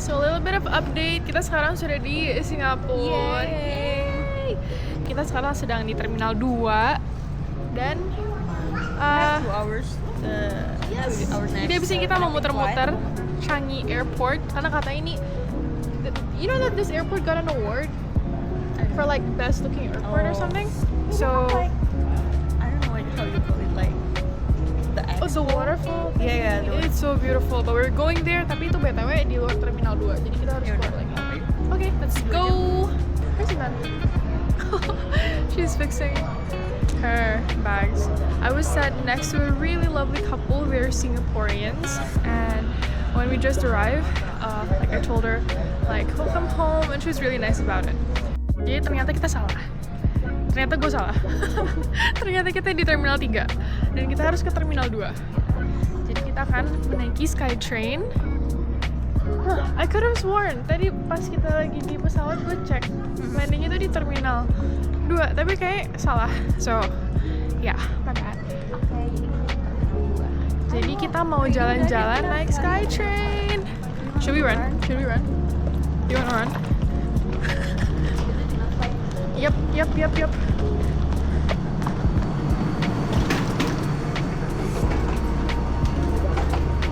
So a little bit of update, kita sekarang sudah di Singapura. Yay! Kita sekarang sedang di Terminal 2 dan 2 hours. jadi abis ini kita mau muter-muter Changi Airport karena katanya ini, you know that this airport got an award for like best looking airport or something. So I don't know how you call it, like the the waterfall. Yeah, It's so beautiful. But we're going there. Tapi itu BTW di luar Terminal 2. Jadi kita harus keluar lagi. Okay, let's go. Where's Iman? She's fixing her bags. I was sat next to a really lovely couple. They're Singaporeans, and when we just arrived, like I told her, like welcome home, and she was really nice about it. Jadi ternyata kita salah. Ternyata gue salah. Ternyata kita di Terminal 3 dan kita harus ke Terminal 2. Jadi kita akan menaiki Skytrain. I could have sworn tadi pas kita lagi di pesawat gue cek landingnya itu di Terminal 2, tapi kayak salah. So, yeah, my bad. Jadi kita mau jalan-jalan naik Skytrain. Should we run? Should we run? You wanna run? Yep.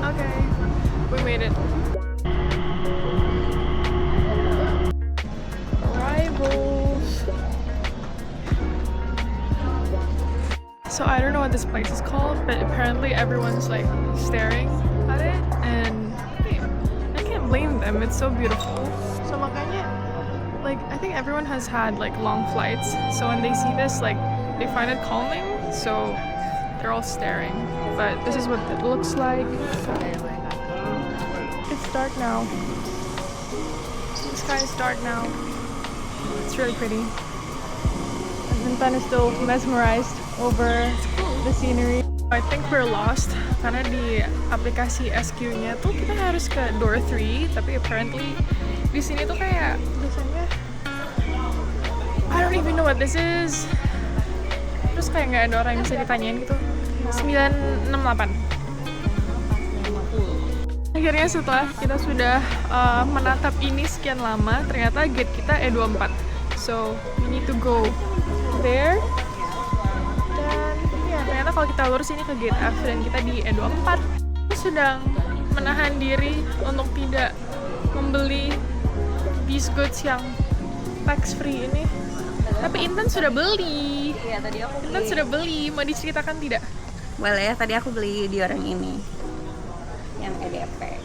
Okay, we made it. Arrivals. So I don't know what this place is called, but apparently everyone's like staring at it, and I can't blame them. It's so beautiful. So makanya, like, I think everyone has had like long flights, so when they see this, like, they find it calming, so they're all staring. But this is what it looks like. It's dark now. The sky is dark now. It's really pretty. And Intan is still mesmerized over the scenery. I think we're lost karena di aplikasi SQ-nya tuh kita harus ke door 3, tapi apparently di sini tuh kayak biasanya I don't even know what this is. Terus kayak nggak ada orang yang bisa ditanyain gitu. 968. Akhirnya setelah kita sudah menatap ini sekian lama, ternyata gate kita E24. So we need to go there. Dan ya ternyata kalau kita lurus ini ke gate F dan kita di E24. Kita sedang menahan diri untuk tidak membeli these goods yang tax free ini. Tapi Intan sudah beli. Iya, tadi aku beli. Intan sudah beli. Mau diceritakan tidak? Boleh ya, tadi aku beli di orang ini yang EDP.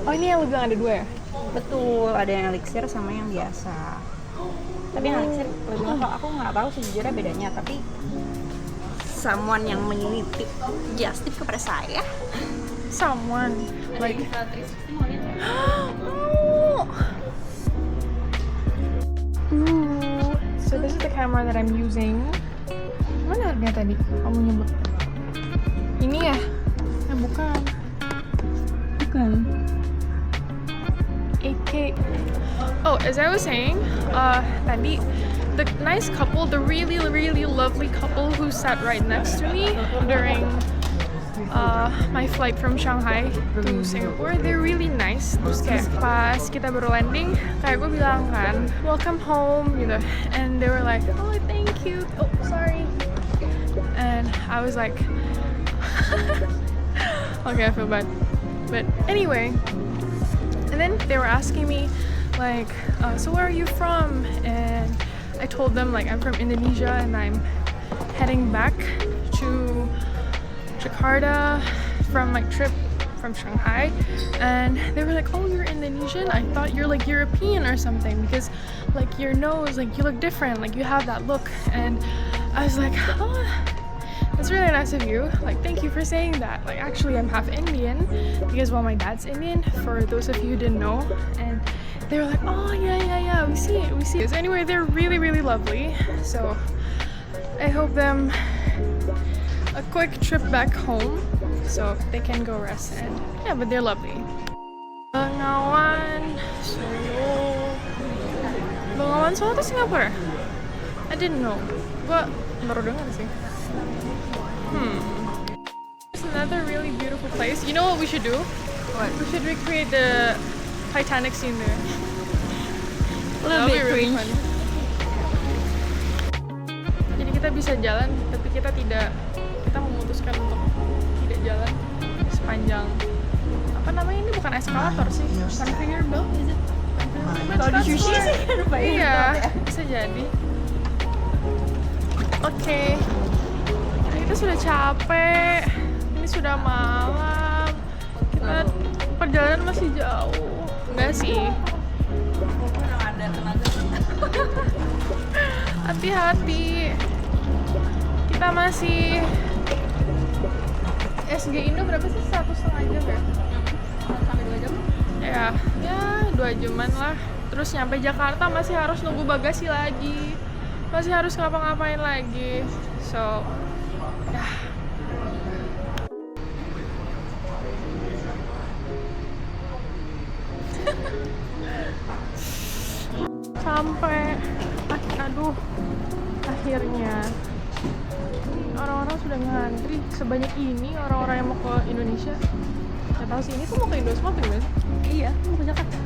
Oh, ini yang lu bilang ada 2 ya? Betul, ada yang elixir sama yang biasa. Tapi yang elixir lebih mahal. Aku nggak tahu sejujurnya bedanya, tapi someone yang menitip just tip kepada saya. Someone like 360 mau lihat ya? Ooh. So this is the camera that I'm using. Mana harganya tadi? Kamu nyebut. Ini ya? Bukan. Bukan. 8K. Oh, as I was saying, tadi the nice couple, the really lovely couple who sat right next to me during my flight from Shanghai to Singapore, they're really nice. Terus kayak pas kita baru landing, kayak gue bilang kan, welcome home gitu, and they were like, oh thank you, oh sorry, and I was like, okay, I feel bad, but anyway, and then they were asking me like, so where are you from? And I told them like I'm from Indonesia and I'm heading back to Jakarta from my trip from Shanghai, and they were like, oh, you're Indonesian? I thought you're like European or something because like your nose, like you look different, like you have that look. And I was like, oh, that's really nice of you, like thank you for saying that. Like actually I'm half Indian because well my dad's Indian, for those of you who didn't know. And they were like, oh yeah, we see it. So anyway, they're really lovely, so I hope them a quick trip back home so they can go rest. And yeah, but they're lovely. Bengawan Solo itu Singapura? I didn't know. Gua baru dengar sih. It's another really beautiful place. You know what we should do? What? We should recreate the Titanic scene there. A little That'll be bit really cringe. fun. Jadi kita bisa jalan, tapi kita memutuskan untuk tidak jalan sepanjang apa namanya, ini bukan eskalator sih, conveyor belt is it? Kalau di sushi sih kan bayangin Iya, banget ya. bisa jadi. Oke, kita sudah capek. Ini sudah malam. Kita perjalanan masih jauh. Enggak sih. Kurang ada tenaga. Hati-hati. Kita masih SG Indo berapa sih? 1,5 jam ya? Sampai 2 jam. Ya 2 jaman lah. Terus nyampe Jakarta masih harus nunggu bagasi lagi. Masih harus ngapa-ngapain lagi. So, ya. Sampai, aduh, akhirnya orang-orang sudah ngantri sebanyak ini, orang-orang yang mau ke Indonesia. Gak tahu sih, ini tuh mau ke Indo semua apa gimana sih? Iya, mau ke Jakarta.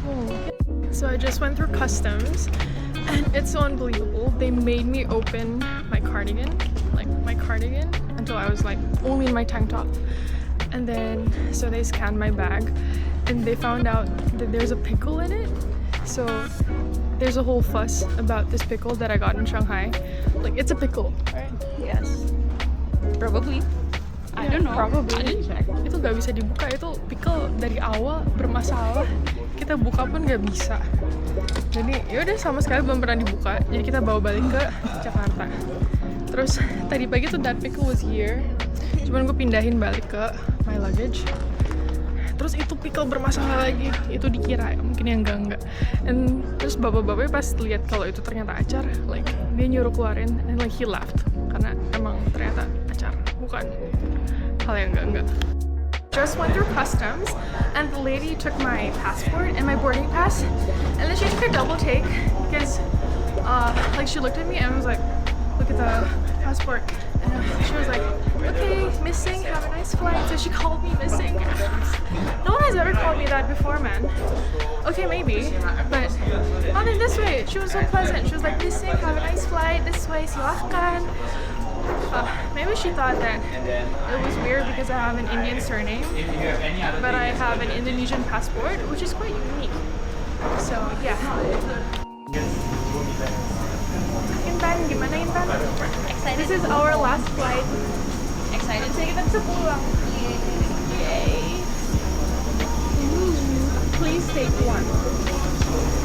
Mungkin. So I just went through customs and it's so unbelievable. They made me open my cardigan until I was like only in my tank top. And then so they scanned my bag and they found out that there's a pickle in it. So there's a whole fuss about this pickle that I got in Shanghai. Like, it's a pickle, right? Yes. Probably. I don't know. Probably. I didn't check. Itu gak bisa dibuka, itu pickle dari awal bermasalah. Kita buka pun gak bisa. Jadi yaudah sama sekali belum pernah dibuka. Jadi kita bawa balik ke Jakarta. Terus tadi pagi tuh that pickle was here. Cuman gue pindahin balik ke my luggage. Terus itu pickle bermasalah lagi. Itu dikira mungkin yang enggak. And terus bapak-bapaknya pas lihat kalau itu ternyata acar, like dia nyuruh keluarin and like he left karena emang ternyata acar, bukan hal yang enggak. Just went through customs and the lady took my passport and my boarding pass and then she took a double take because like she looked at me and was like, look at the passport, and she was like, okay, missing, have a nice flight. So she called me missing. No one has ever called me that before, man. Okay, maybe, but not in this way. She was so pleasant. She was like, missing, have a nice flight, this way, silahkan. Maybe she thought that it was weird because I have an Indian surname, but I have an Indonesian passport, which is quite unique. So, yeah. Intan, gimana Intan? Excited. This is our last flight. Excited. Jadi kita bisa pulang. Yay. Please take one.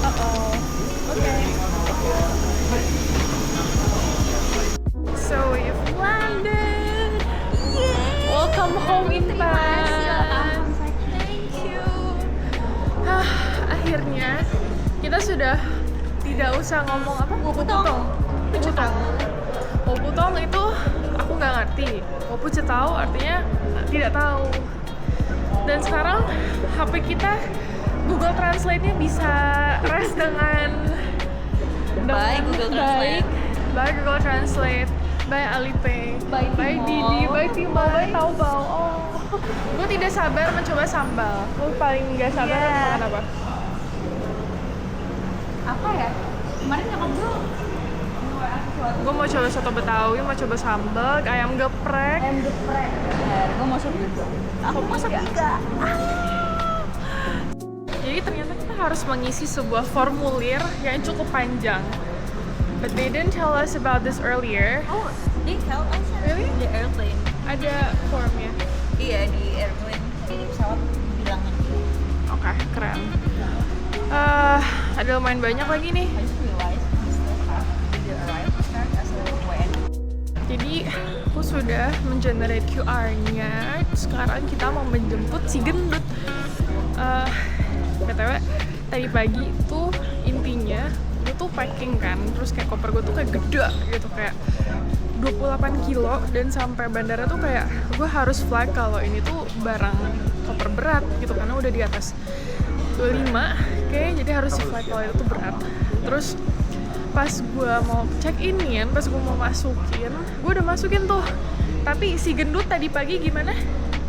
Uh-oh. Okay. So we've landed. Yay. Welcome home, Intan. Thank you. Akhirnya kita sudah tidak usah ngomong apa? Woputong. Woputong itu aku nggak ngerti. Wopucetau artinya tidak tahu. Dan sekarang HP kita Google Translate-nya bisa rest dengan By Google Translate. By Google Translate, by Alipay, By Tmall. Didi, by Tmall, by Taobao. Oh, gue tidak sabar mencoba sambal. Gue paling nggak sabar makan apa? Apa ya? Kemarin nyokap gue Gue mau coba soto Betawi, mau coba sambal, ayam geprek. ayam geprek. Bener, gue mau sop juga. Aku mau sop juga. Jadi ternyata kita harus mengisi sebuah formulir yang cukup panjang. But they didn't tell us about this earlier. Oh, they tell us. Really? Di airplane. Ada formnya. Iya, di airplane. Tadi di pesawat bilangin. Oke, keren. Ada lumayan banyak lagi nih. I just realized we still have the arrival card as a WN. Jadi aku sudah mengenerate QR-nya. Sekarang kita mau menjemput si gendut. BTW tadi pagi itu intinya gue tuh packing kan, terus kayak koper gue tuh kayak gede gitu, kayak 28 kilo, dan sampai bandara tuh kayak gue harus flag kalau ini tuh barang koper berat gitu karena udah di atas 25, kayak jadi harus di flag kalau itu tuh berat. Terus pas gue mau check in, pas gue mau masukin, gue udah masukin tuh, tapi si gendut tadi pagi gimana?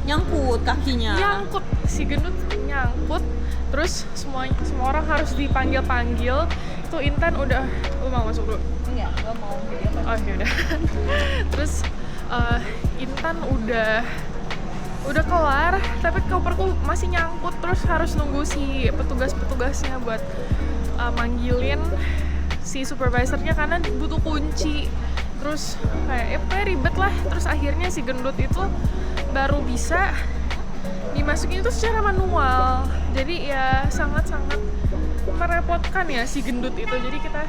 Nyangkut kakinya. Nyangkut, si gendut nyangkut. Terus semua orang harus dipanggil-panggil. Itu Intan udah, lu mau masuk dulu? Enggak, gua mau video. Oh yaudah. Terus Intan udah kelar, tapi koperku masih nyangkut. Terus harus nunggu si petugasnya buat manggilin si supervisornya karena butuh kunci. Terus kayak ribet lah. Terus akhirnya si gendut itu baru bisa dimasukin itu secara manual. Jadi ya sangat-sangat merepotkan ya si gendut itu. Jadi kita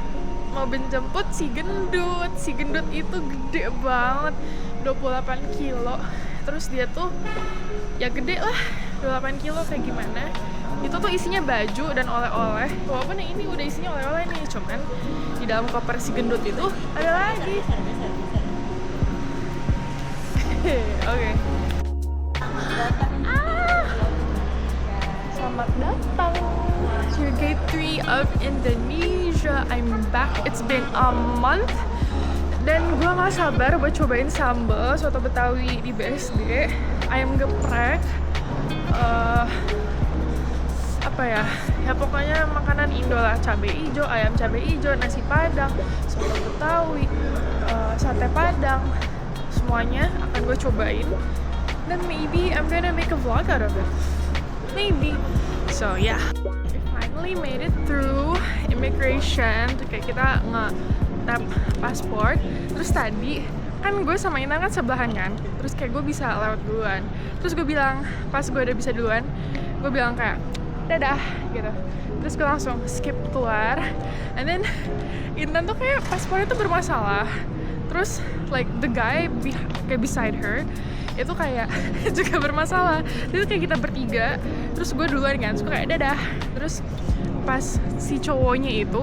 mau menjemput si gendut. Si gendut itu gede banget, 28 kilo. Terus dia tuh ya gede lah, 28 kilo kayak gimana. Itu tuh isinya baju dan oleh-oleh. Walaupun yang ini udah isinya oleh-oleh nih, cuman di dalam koper si gendut itu ada lagi. Oke. Selamat datang to Gate 3 of Indonesia. I'm back. It's been a month. Dan gue gak sabar buat cobain sambal soto Betawi di BSD. Ayam geprek. Apa ya? Ya pokoknya makanan Indo lah. Cabai hijau, ayam cabai hijau, nasi padang, soto Betawi, sate padang. Semuanya akan gue cobain. Dan maybe I'm gonna make a vlog out of it. Maybe. So yeah, we finally made it through immigration. Kayak kita nge-tap pasport. Terus tadi kan gue sama Intan kan sebelahan kan. Terus kayak gue bisa lewat duluan. Terus gue bilang, pas gue udah bisa duluan, gue bilang kayak dadah gitu. Terus gue langsung skip keluar. And then Intan tuh kayak paspornya tuh bermasalah. Terus like the guy kayak beside her itu kayak juga bermasalah. Itu kayak kita bertiga, terus gue duluan kan, terus gue kayak dadah. Terus pas si cowoknya itu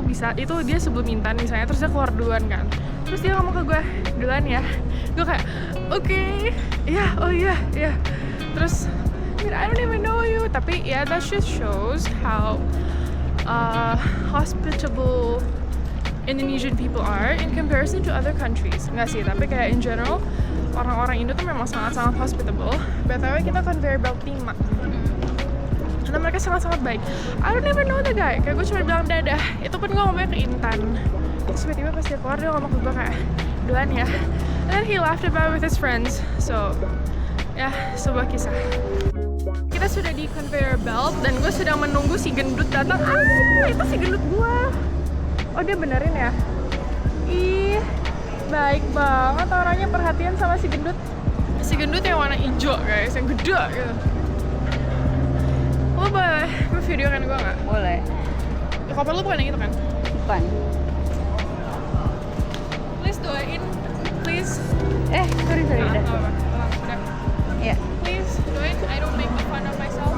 dia sebelum Intan misalnya, terus dia keluar duluan kan. Terus dia ngomong ke gue, duluan ya. Gue kayak, oke, ya, oh iya, ya. Terus, I don't even know you. Tapi ya, that just shows how hospitable Indonesian people are in comparison to other countries. Nggak sih, tapi kayak in general, orang-orang Indo tuh memang sangat-sangat hospitable. BTW kita conveyor belt 5. Karena mereka sangat-sangat baik. I don't even know the guy. Kayak gue cuma bilang dadah. Itu pun gue ngomongnya ke Intan. Terus tiba-tiba pas dia keluar, dia ngomong ke gue kayak, duluan ya. And then he laughed about it with his friends. So, ya, sebuah kisah. Kita sudah di conveyor belt dan gue sedang menunggu si gendut datang. Itu si gendut gue. Oh, dia benerin ya? Ih, baik banget orangnya, perhatian sama si gendut. Si gendut yang warna hijau guys, yang gede gitu. Lo boleh video kan gue nggak? Boleh. Koper lo bukan yang itu kan? Bukan. Please doain, please. Sorry, udah. Udah. Iya. Please doain, I don't make fun of myself.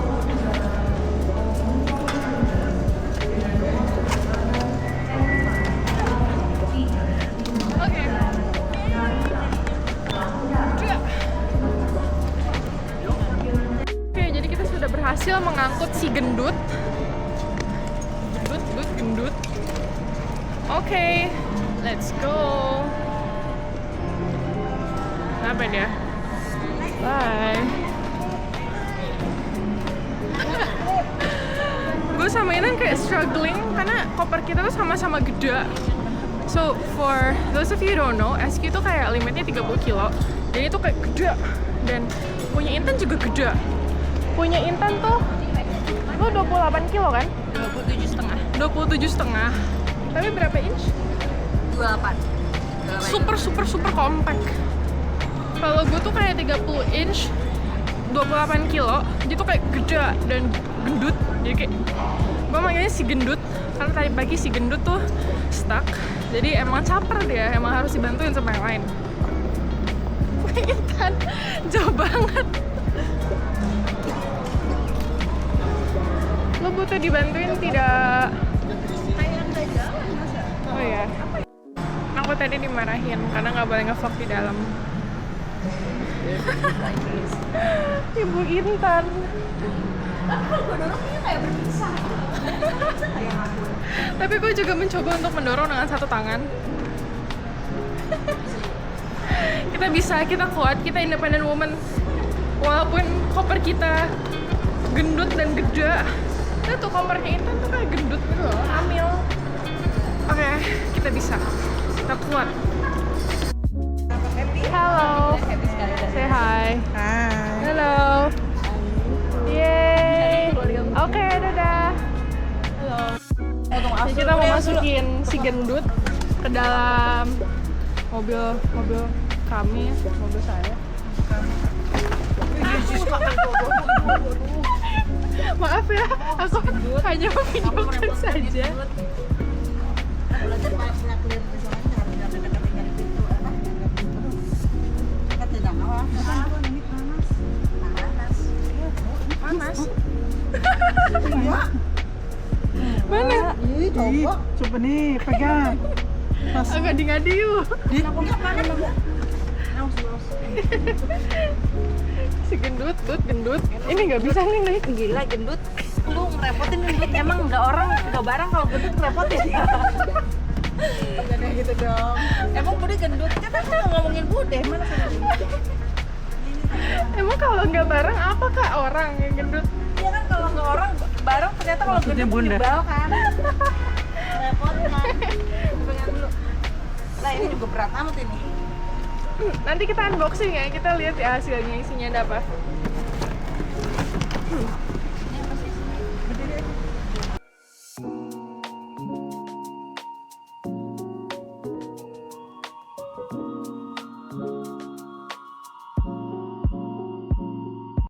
Berhasil mengangkut si gendut. Oke, let's go. Apa dia? Bye. Gue sama Inan kayak struggling karena koper kita tuh sama-sama gede. So for those of you who don't know, SQ tuh kayak limitnya 30 kilo. Jadi itu kayak gede. Dan punya Intan juga gede. Punya Intan tuh, lo 28 kilo kan? 27,5. Tapi berapa inch? 28. Super compact. Kalau gue tuh kayak 30 inch, 28 kilo, dia tuh kayak gede dan gendut. Jadi kayak, gue manggilnya si gendut, karena tadi pagi si gendut tuh stuck. Jadi emang caper dia, emang harus dibantuin sama yang lain. Intan, jauh banget. Lo butuh dibantuin tidak? Kayak nggak jalan masa? Oh ya. Aku tadi dimarahin karena nggak boleh nge-vlog di dalam. Ibu Intan. Kalau gue dorongnya kayak berpisah. Tapi gue juga mencoba untuk mendorong dengan satu tangan. Kita bisa, kita kuat, kita independent woman. Walaupun koper kita gendut dan gede, itu tuh kopernya Intan tuh kayak gendut gitu loh, hamil. Oke, kita bisa. Kita kuat. Halo. Say hi. Hai. Halo. Yeay. Oke, dadah. Halo. Jadi kita mau masukin si gendut ke dalam mobil kami, mobil saya. Maaf ya, aku hanya memvideokan saja. Panas. Mana? Coba nih, pegang. Agak ngadi yuk. Si gendut. Ini nggak bisa nih naik. Gila gendut. Lu ngerepotin gendut, emang nggak orang nggak barang kalau gendut ngerepotin. Jangan gitu dong. Emang Bude gendut kan aku nggak ngomongin Bude, mana sih? Emang kalau nggak bareng apa kak orang yang gendut? Iya kan kalau nggak orang bareng ternyata kalau Maksudnya gendut bunda. jebal kan. Repot kan. Pegang dulu. Lah ini juga berat amat ini. Nanti kita unboxing ya, kita lihat ya hasilnya isinya ada apa.